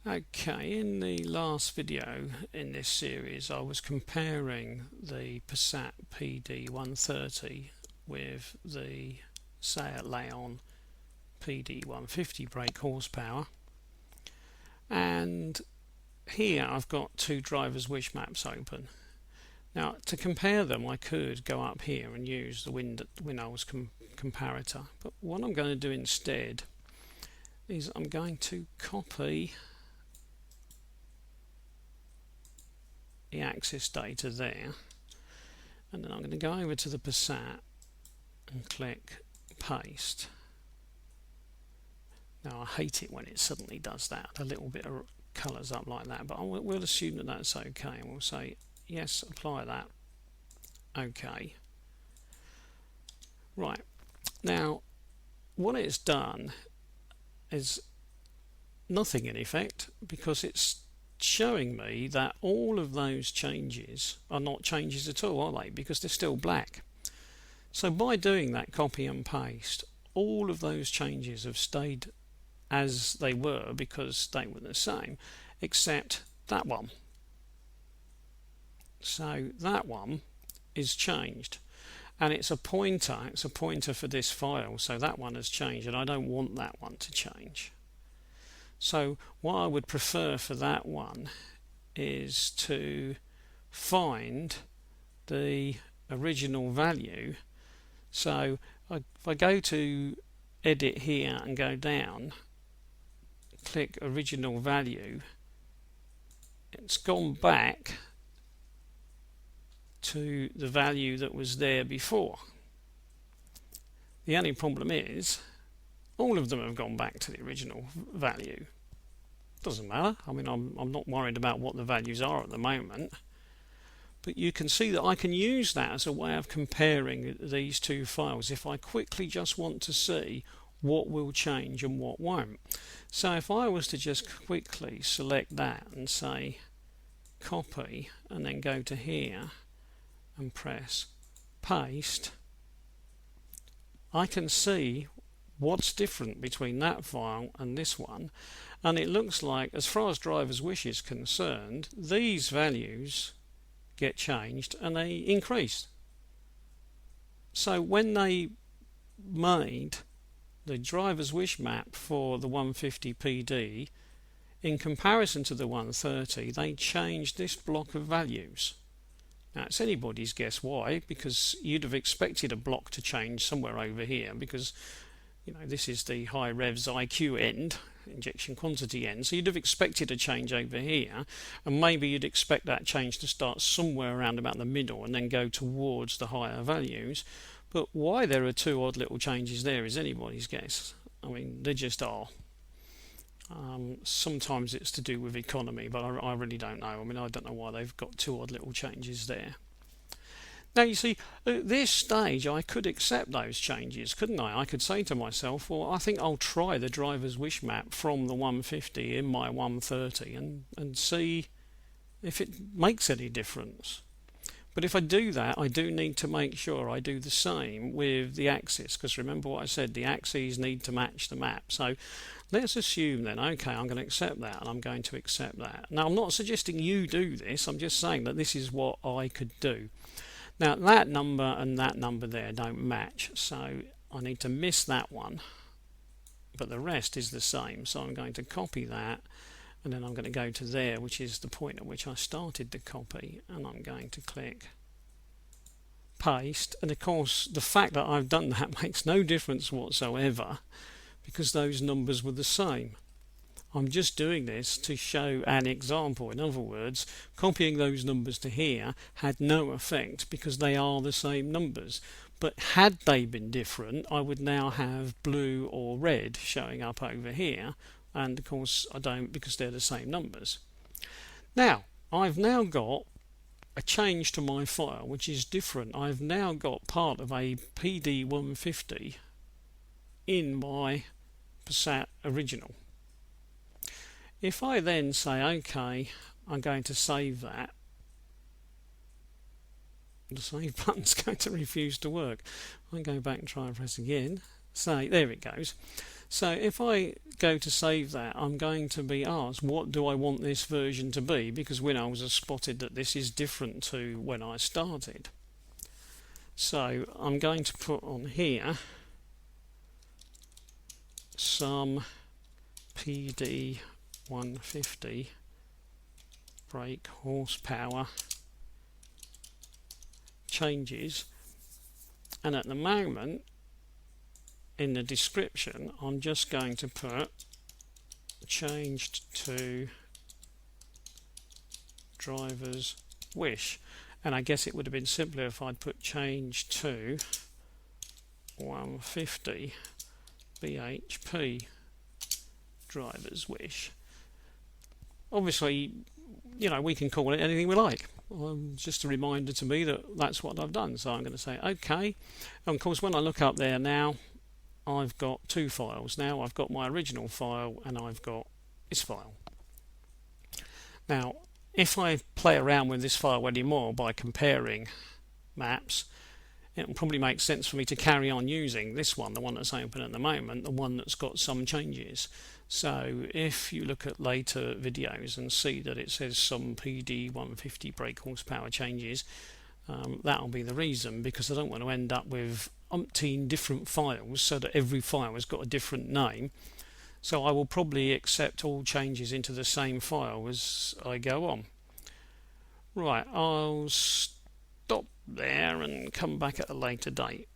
Okay, in the last video in this series I was comparing the Passat PD130 with the Seat Leon PD150 brake horsepower, and here I've got two drivers' wish maps open. Now to compare them I could go up here and use the Windows comparator, but what I'm going to do instead is I'm going to copy the axis data there, and then I'm going to go over to the Passat and click paste. Now I hate it when it suddenly does that, a little bit of colours up like that, but we'll assume that that's okay, and we'll say yes, apply that. Okay. Right, now what it's done is nothing in effect, because it's showing me that all of those changes are not changes at all, are they? Because they're still black. So by doing that copy and paste, all of those changes have stayed as they were because they were the same, except that one. So that one is changed, and it's a pointer for this file, so that one has changed and I don't want that one to change. So what I would prefer for that one is to find the original value. So if I go to edit here and go down, click original value, it's gone back to the value that was there before. The only problem is all of them have gone back to the original value. Doesn't matter. I mean, I'm not worried about what the values are at the moment, but you can see that I can use that as a way of comparing these two files if I quickly just want to see what will change and what won't. So if I was to just quickly select that and say copy and then go to here and press paste, I can see what's different between that file and this one, and it looks like, as far as driver's wish is concerned, these values get changed and they increase. So when they made the driver's wish map for the 150 PD in comparison to the 130, they changed this block of values. Now it's anybody's guess why, because you'd have expected a block to change somewhere over here, because this is the high revs IQ end, injection quantity end, so you'd have expected a change over here, and maybe you'd expect that change to start somewhere around about the middle and then go towards the higher values. But why there are two odd little changes there is anybody's guess. I mean, they just are. Sometimes it's to do with economy, but I really don't know. I mean, I don't know why they've got two odd little changes there. Now you see, at this stage I could accept those changes, couldn't I? I could say to myself, well, I think I'll try the driver's wish map from the 150 in my 130 and see if it makes any difference. But if I do that, I do need to make sure I do the same with the axis, because remember what I said, the axes need to match the map. So let's assume then, okay, I'm going to accept that, and I'm going to accept that. Now I'm not suggesting you do this, I'm just saying that this is what I could do. Now that number and that number there don't match, so I need to miss that one, but the rest is the same. So I'm going to copy that, and then I'm going to go to there, which is the point at which I started the copy, and I'm going to click paste. And of course the fact that I've done that makes no difference whatsoever, because those numbers were the same. I'm just doing this to show an example. In other words, copying those numbers to here had no effect because they are the same numbers. But had they been different, I would now have blue or red showing up over here, and of course I don't, because they're the same numbers. Now I've now got a change to my file which is different. I've now got part of a PD150 in my Passat original. If I then say okay, I'm going to save that, the save button's going to refuse to work. I go back and try and press again. Say, there it goes. So if I go to save that, I'm going to be asked, what do I want this version to be? Because Windows has spotted that this is different to when I started. So I'm going to put on here some PD 150 brake horsepower changes, and at the moment in the description I'm just going to put changed to driver's wish, and I guess it would have been simpler if I'd put change to 150 bhp driver's wish. Obviously, you know, we can call it anything we like. Just a reminder to me that that's what I've done, so I'm going to say OK. And of course when I look up there now, I've got two files now. I've got my original file and I've got this file. Now if I play around with this file anymore by comparing maps, it will probably make sense for me to carry on using this one, the one that's open at the moment, the one that's got some changes. So if you look at later videos and see that it says some PD 150 brake horsepower changes, that'll be the reason, because I don't want to end up with umpteen different files so that every file has got a different name. So I will probably accept all changes into the same file as I go on. Right, I'll stop there and come back at a later date.